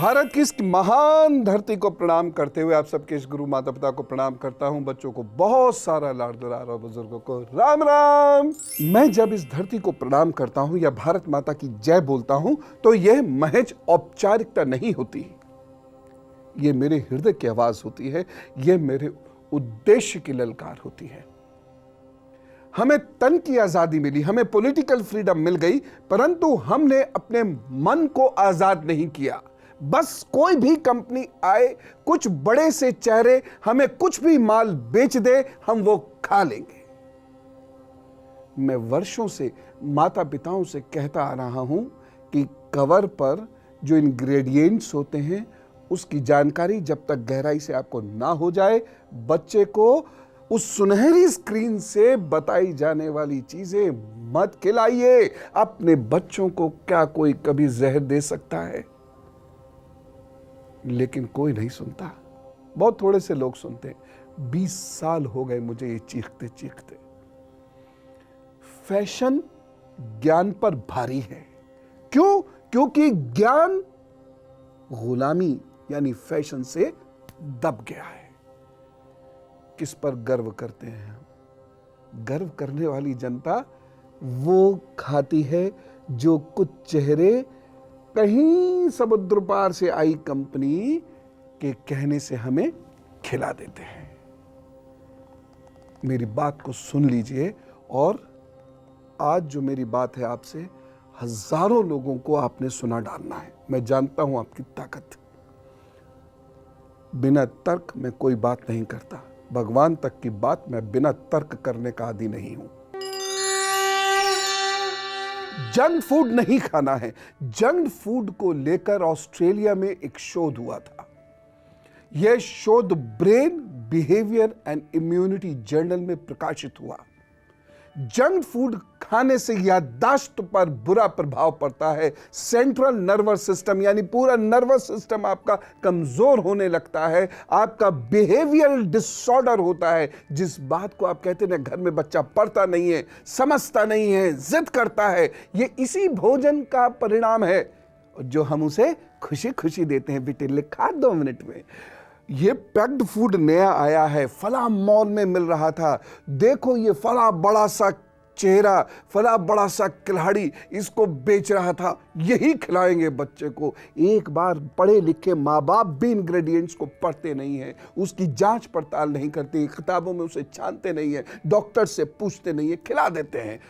भारत की इस महान धरती को प्रणाम करते हुए आप सबके इस गुरु माता पिता को प्रणाम करता हूं। बच्चों को बहुत सारा लाड दुलार और बुजुर्गों को राम राम। मैं जब इस धरती को प्रणाम करता हूं या भारत माता की जय बोलता हूं तो यह महज औपचारिकता नहीं होती, यह मेरे हृदय की आवाज होती है, यह मेरे उद्देश्य की ललकार होती है। हमें तन की आजादी मिली, हमें पॉलिटिकल फ्रीडम मिल गई, परंतु हमने अपने मन को आजाद नहीं किया। बस कोई भी कंपनी आए, कुछ बड़े से चेहरे हमें कुछ भी माल बेच दे, हम वो खा लेंगे। मैं वर्षों से माता पिताओं से कहता आ रहा हूं कि कवर पर जो इंग्रेडिएंट्स होते हैं उसकी जानकारी जब तक गहराई से आपको ना हो जाए, बच्चे को उस सुनहरी स्क्रीन से बताई जाने वाली चीजें मत खिलाइए। अपने बच्चों को क्या कोई कभी जहर दे सकता है? लेकिन कोई नहीं सुनता, बहुत थोड़े से लोग सुनते हैं। 20 साल हो गए मुझे ये चीखते चीखते। फैशन ज्ञान पर भारी है। क्यों? क्योंकि ज्ञान गुलामी यानी फैशन से दब गया है। किस पर गर्व करते हैं हम? गर्व करने वाली जनता वो खाती है जो कुछ चेहरे कहीं समुद्र पार से आई कंपनी के कहने से हमें खिला देते हैं। मेरी बात को सुन लीजिए, और आज जो मेरी बात है आपसे हजारों लोगों को आपने सुना डालना है। मैं जानता हूं आपकी ताकत। बिना तर्क में कोई बात नहीं करता। भगवान तक की बात मैं बिना तर्क करने का आदी नहीं हूं। जंक फूड नहीं खाना है। जंक फूड को लेकर ऑस्ट्रेलिया में एक शोध हुआ था। यह शोध brain behaviour and immunity journal में प्रकाशित हुआ। जंक फूड खाने से याददाश्त पर बुरा प्रभाव पड़ता है। सेंट्रल नर्वस सिस्टम यानी पूरा नर्वस सिस्टम आपका कमजोर होने लगता है। आपका बिहेवियरल डिसऑर्डर होता है। जिस बात को आप कहते हैं ना, घर में बच्चा पढ़ता नहीं है, समझता नहीं है, जिद करता है, ये इसी भोजन का परिणाम है जो हम उसे खुशी खुशी देते हैं। बेटे ले खा 2 मिनट में। ये पैक्ड फूड नया आया है, फला मॉल में मिल रहा था, देखो ये फला बड़ा सा चेहरा, फला बड़ा सा खिलाड़ी इसको बेच रहा था, यही खिलाएंगे बच्चे को। एक बार पढ़े लिखे माँ बाप भी इंग्रेडिएंट्स को पढ़ते नहीं है, उसकी जांच पड़ताल नहीं करते, किताबों में उसे छानते नहीं है, डॉक्टर से पूछते नहीं है, खिला देते हैं।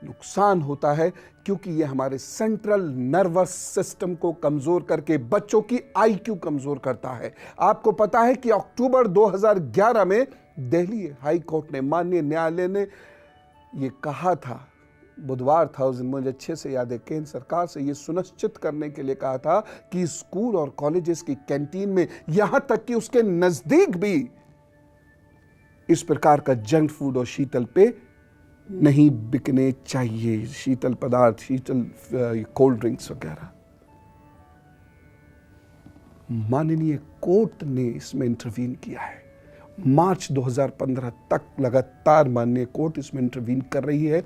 नुकसान होता है क्योंकि ये हमारे सेंट्रल नर्वस सिस्टम को कमजोर करके बच्चों की आईक्यू कमजोर करता है। आपको पता है कि अक्टूबर 2011 में दिल्ली हाई कोर्ट ने, माननीय न्यायालय ने ये कहा था, बुधवार था उस दिन, मुझे अच्छे से याद है, केंद्र सरकार से ये सुनिश्चित करने के लिए कहा था कि स्कूल और कॉलेजेस की कैंटीन में, यहां तक कि उसके नजदीक भी इस प्रकार का जंक फूड और शीतल पेय नहीं बिकने चाहिए। शीतल पदार्थ, शीतल कोल्ड ड्रिंक्स वगैरह। माननीय कोर्ट ने इसमें इंटरवीन किया है। मार्च 2015 तक लगातार माननीय कोर्ट इसमें इंटरवीन कर रही है।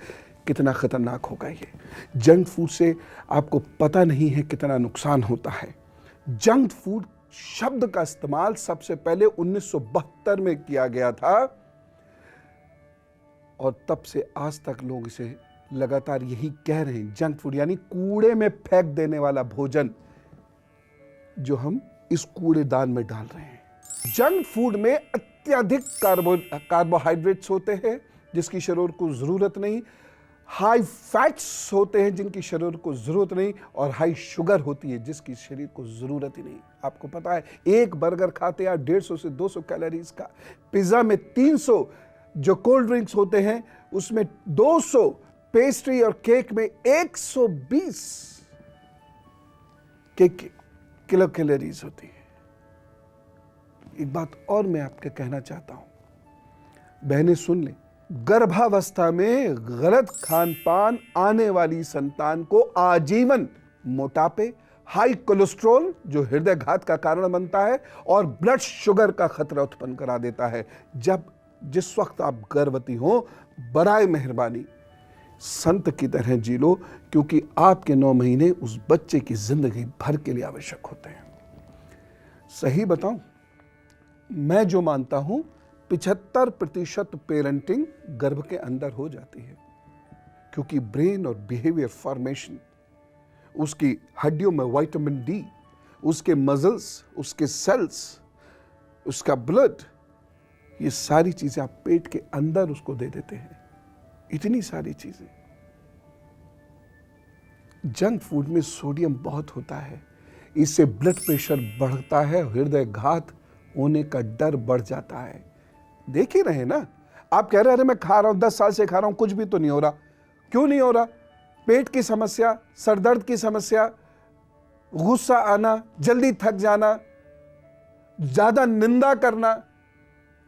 कितना खतरनाक होगा ये। जंक फूड से आपको पता नहीं है कितना नुकसान होता है। जंक फूड शब्द का इस्तेमाल सबसे पहले 1972 में किया गया था, और तब से आज तक लोग इसे लगातार यही कह रहे हैं। जंक फूड यानी कूड़े में फेंक देने वाला भोजन जो हम इस कूड़ेदान में डाल रहे हैं। जंक फूड में अत्यधिक कार्बोहाइड्रेट्स होते हैं जिसकी शरीर को जरूरत नहीं, हाई फैट्स होते हैं जिनकी शरीर को जरूरत नहीं, और हाई शुगर होती है जिसकी शरीर को जरूरत ही नहीं। आपको पता है, एक बर्गर खाते हैं 150 से 200 कैलोरीज का, पिज्जा में 300, जो कोल्ड ड्रिंक्स होते हैं उसमें 200, पेस्ट्री और केक में 120 किलो कैलोरीज होती है। एक बात और मैं आपके कहना चाहता हूं, बहनें सुन लें, गर्भावस्था में गलत खान पान आने वाली संतान को आजीवन मोटापे, हाई कोलेस्ट्रॉल जो हृदय घात का कारण बनता है, और ब्लड शुगर का खतरा उत्पन्न करा देता है। जिस वक्त आप गर्भवती हो, बराए मेहरबानी संत की तरह जी लो, क्योंकि आपके 9 महीने उस बच्चे की जिंदगी भर के लिए आवश्यक होते हैं। सही बताऊं, मैं जो मानता हूं 75% पेरेंटिंग गर्भ के अंदर हो जाती है, क्योंकि ब्रेन और बिहेवियर फॉर्मेशन, उसकी हड्डियों में विटामिन डी, उसके मसल्स, उसके सेल्स, उसका ब्लड, ये सारी चीजें आप पेट के अंदर उसको दे देते हैं। इतनी सारी चीजें। जंक फूड में सोडियम बहुत होता है, इससे ब्लड प्रेशर बढ़ता है, हृदय घात होने का डर बढ़ जाता है। देख ही रहे ना, आप कह रहे हैं अरे मैं खा रहा हूं, 10 साल से खा रहा हूं, कुछ भी तो नहीं हो रहा। क्यों नहीं हो रहा? पेट की समस्या, सरदर्द की समस्या, गुस्सा आना, जल्दी थक जाना, ज्यादा निंदा करना,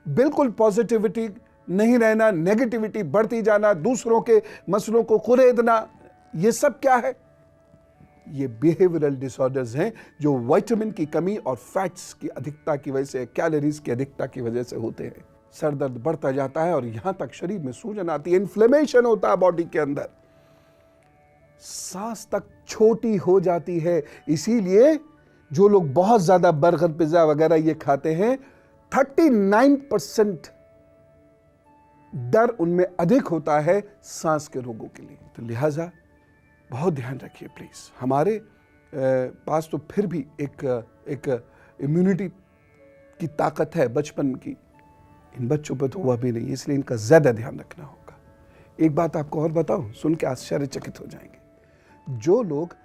बिल्कुल पॉजिटिविटी नहीं रहना, नेगेटिविटी बढ़ती जाना, दूसरों के मसलों को कुरेदना, ये सब क्या है? ये बिहेवियरल डिसऑर्डर्स हैं जो विटामिन की कमी और फैट्स की अधिकता की वजह से, कैलोरीज की अधिकता की वजह से होते हैं। सर दर्द बढ़ता जाता है और यहां तक शरीर में सूजन आती है, इन्फ्लेमेशन होता है बॉडी के अंदर, सांस तक छोटी हो जाती है। इसीलिए जो लोग बहुत ज्यादा बर्गर, पिज्जा वगैरह ये खाते हैं, 39% डर उनमें अधिक होता है सांस के रोगों के लिए। तो लिहाजा बहुत ध्यान रखिए प्लीज। हमारे पास तो फिर भी एक इम्यूनिटी की ताकत है बचपन की, इन बच्चों पर तो वह भी नहीं, इसलिए इनका ज्यादा ध्यान रखना होगा। एक बात आपको और बताऊं, सुन के आश्चर्यचकित हो जाएंगे। जो लोग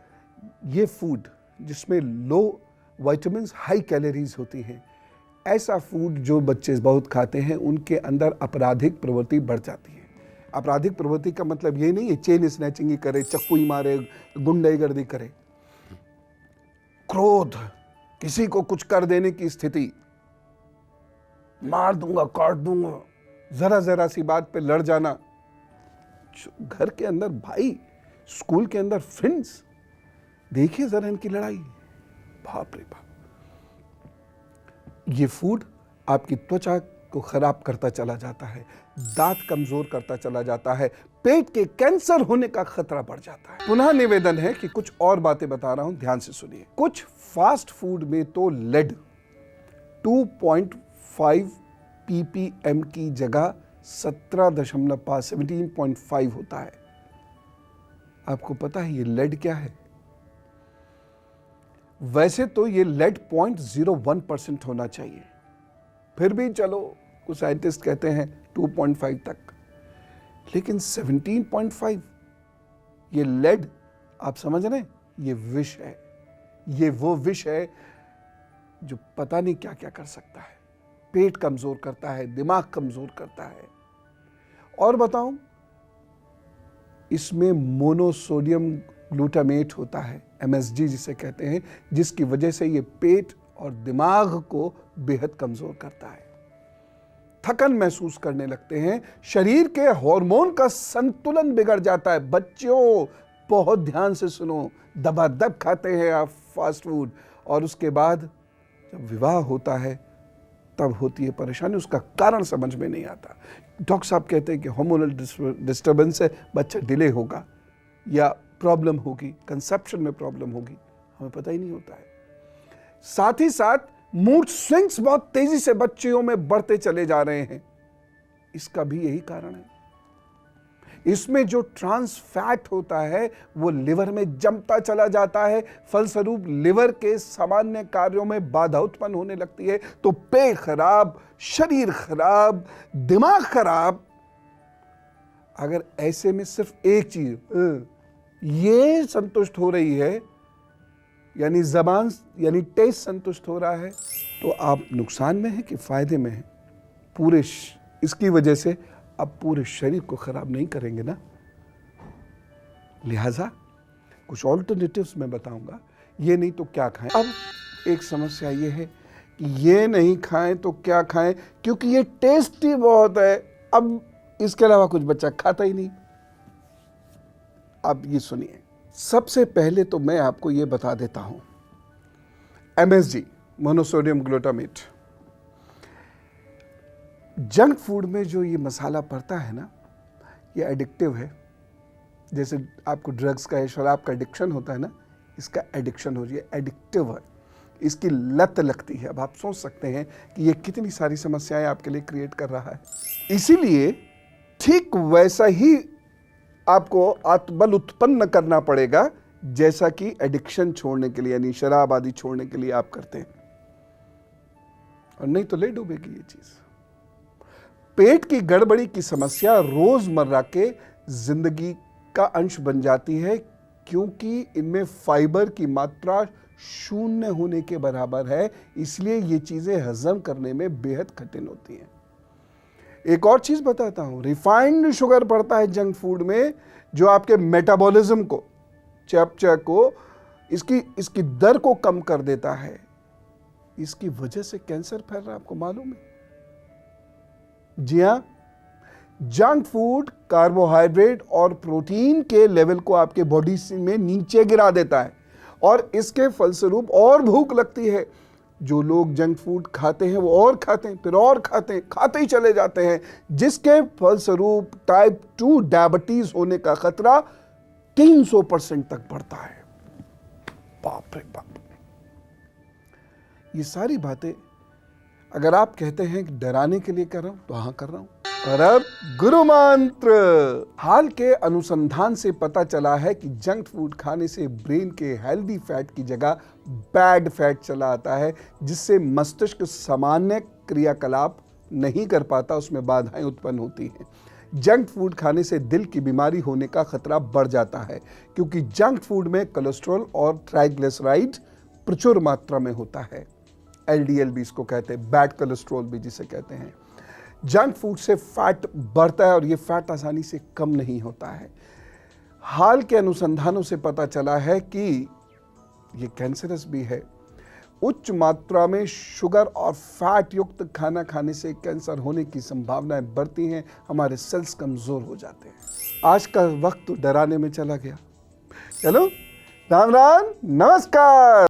ये फूड जिसमें लो विटामिन्स, हाई कैलोरीज होती हैं, ऐसा फूड जो बच्चे बहुत खाते हैं, उनके अंदर आपराधिक प्रवृत्ति बढ़ जाती है। आपराधिक प्रवृत्ति का मतलब ये नहीं है चेन स्नैचिंग ही करे, चक्कू ही मारे, गुंडागर्दी करे, क्रोध, किसी को कुछ कर देने की स्थिति, मार दूंगा, काट दूंगा, जरा जरा सी बात पे लड़ जाना, घर के अंदर भाई, स्कूल के अंदर फ्रेंड्स, देखिए जरा इनकी लड़ाई, बाप रे बाप। ये फूड आपकी त्वचा को खराब करता चला जाता है, दांत कमजोर करता चला जाता है, पेट के कैंसर होने का खतरा बढ़ जाता है। पुनः निवेदन है कि कुछ और बातें बता रहा हूं, ध्यान से सुनिए। कुछ फास्ट फूड में तो लेड 2.5 ppm की जगह 17.5 होता है। आपको पता है ये लेड क्या है? वैसे तो ये लेड 0.01% होना चाहिए, फिर भी चलो कुछ साइंटिस्ट कहते हैं 2.5 तक, लेकिन 17.5 ये लेड, आप समझ रहे हैं, ये विष है। ये वो विष है जो पता नहीं क्या क्या कर सकता है, पेट कमजोर करता है, दिमाग कमजोर करता है। और बताऊं, इसमें मोनोसोडियम ग्लूटामेट होता है, MSG जिसे कहते हैं, जिसकी वजह से ये पेट और दिमाग को बेहद कमजोर करता है। थकन महसूस करने लगते हैं, शरीर के हार्मोन का संतुलन बिगड़ जाता है। बच्चों बहुत ध्यान से सुनो, दबादब खाते हैं आप फास्ट फूड, और उसके बाद जब विवाह होता है तब होती है परेशानी, उसका कारण समझ में नहीं आता। डॉक्टर साहब कहते हैं कि हार्मोनल डिस्टर्बेंस है, बच्चा डिले होगा या प्रॉब्लम होगी, कंसेप्शन में प्रॉब्लम होगी, हमें पता ही नहीं होता है। साथ ही साथ मूड स्विंग्स बहुत तेजी से बच्चियों में बढ़ते चले जा रहे हैं, इसका भी यही कारण है। इसमें जो ट्रांस फैट होता है वो लिवर में जमता चला जाता है, फलस्वरूप लिवर के सामान्य कार्यों में बाधा उत्पन्न होने लगती है। तो पेट खराब, शरीर खराब, दिमाग खराब। अगर ऐसे में सिर्फ एक चीज ये संतुष्ट हो रही है, यानी जबान यानी टेस्ट संतुष्ट हो रहा है, तो आप नुकसान में हैं कि फायदे में हैं? पूरे इसकी वजह से आप पूरे शरीर को खराब नहीं करेंगे ना। लिहाजा कुछ ऑल्टरनेटिव्स मैं बताऊंगा, ये नहीं तो क्या खाएं। अब एक समस्या ये है कि ये नहीं खाएं तो क्या खाएं, क्योंकि ये टेस्टी बहुत है, अब इसके अलावा कुछ बच्चा खाता ही नहीं। अब ये सुनिए, सबसे पहले तो मैं आपको ये बता देता हूं, MSG monosodium glutamate, junk food में जो ये मसाला पड़ता है ना, ये एडिक्टिव है। जैसे आपको ड्रग्स का या शराब का एडिक्शन होता है ना, इसका एडिक्शन हो रही है, एडिक्टिव है। इसकी लत लगती है। अब आप सोच सकते हैं कि ये कितनी सारी समस्याएं आपके लिए क्रिएट कर रहा है। इसीलिए ठीक वैसा ही आपको आत्मबल उत्पन्न करना पड़ेगा जैसा कि एडिक्शन छोड़ने के लिए, यानी शराब आदि छोड़ने के लिए आप करते हैं, और नहीं तो ले डूबेगी ये चीज। पेट की गड़बड़ी की समस्या रोजमर्रा के जिंदगी का अंश बन जाती है, क्योंकि इनमें फाइबर की मात्रा शून्य होने के बराबर है, इसलिए ये चीजें हजम करने में बेहद कठिन होती हैं। एक और चीज बताता हूं, रिफाइंड शुगर पड़ता है जंक फूड में, जो आपके मेटाबॉलिज्म को, चयापचय को, इसकी दर को कम कर देता है। इसकी वजह से कैंसर फैल रहा है, आपको मालूम है? जी हां, जंक फूड कार्बोहाइड्रेट और प्रोटीन के लेवल को आपके बॉडी में नीचे गिरा देता है, और इसके फलस्वरूप और भूख लगती है। जो लोग जंक फूड खाते हैं वो और खाते हैं, फिर और खाते हैं, खाते ही चले जाते हैं, जिसके फलस्वरूप टाइप 2 डायबिटीज होने का खतरा 300% तक बढ़ता है। बाप रे बाप। ये सारी बातें अगर आप कहते हैं कि डराने के लिए कर रहा हूं, तो हाँ कर रहा हूं। और अब गुरु मंत्र। हाल के अनुसंधान से पता चला है कि जंक फूड खाने से ब्रेन के हेल्दी फैट की जगह बैड फैट चला आता है, जिससे मस्तिष्क सामान्य क्रियाकलाप नहीं कर पाता, उसमें बाधाएं उत्पन्न होती हैं। जंक फूड खाने से दिल की बीमारी होने का खतरा बढ़ जाता है, क्योंकि जंक फूड में कोलेस्ट्रॉल और ट्राइग्लिसराइड प्रचुर मात्रा में होता है। LDL भी इसको कहते हैं, बैड कोलेस्ट्रॉल भी जिसे कहते हैं। जंक फूड से फैट बढ़ता है और ये फैट आसानी से कम नहीं होता है। हाल के अनुसंधानों से पता चला है कि ये कैंसरस भी है। उच्च मात्रा में शुगर और फैट युक्त खाना खाने से कैंसर होने की संभावनाएं बढ़ती हैं, हमारे सेल्स कमजोर हो जाते हैं। आज का वक्त तो डराने में चला गया। चलो, राम राम, नमस्कार।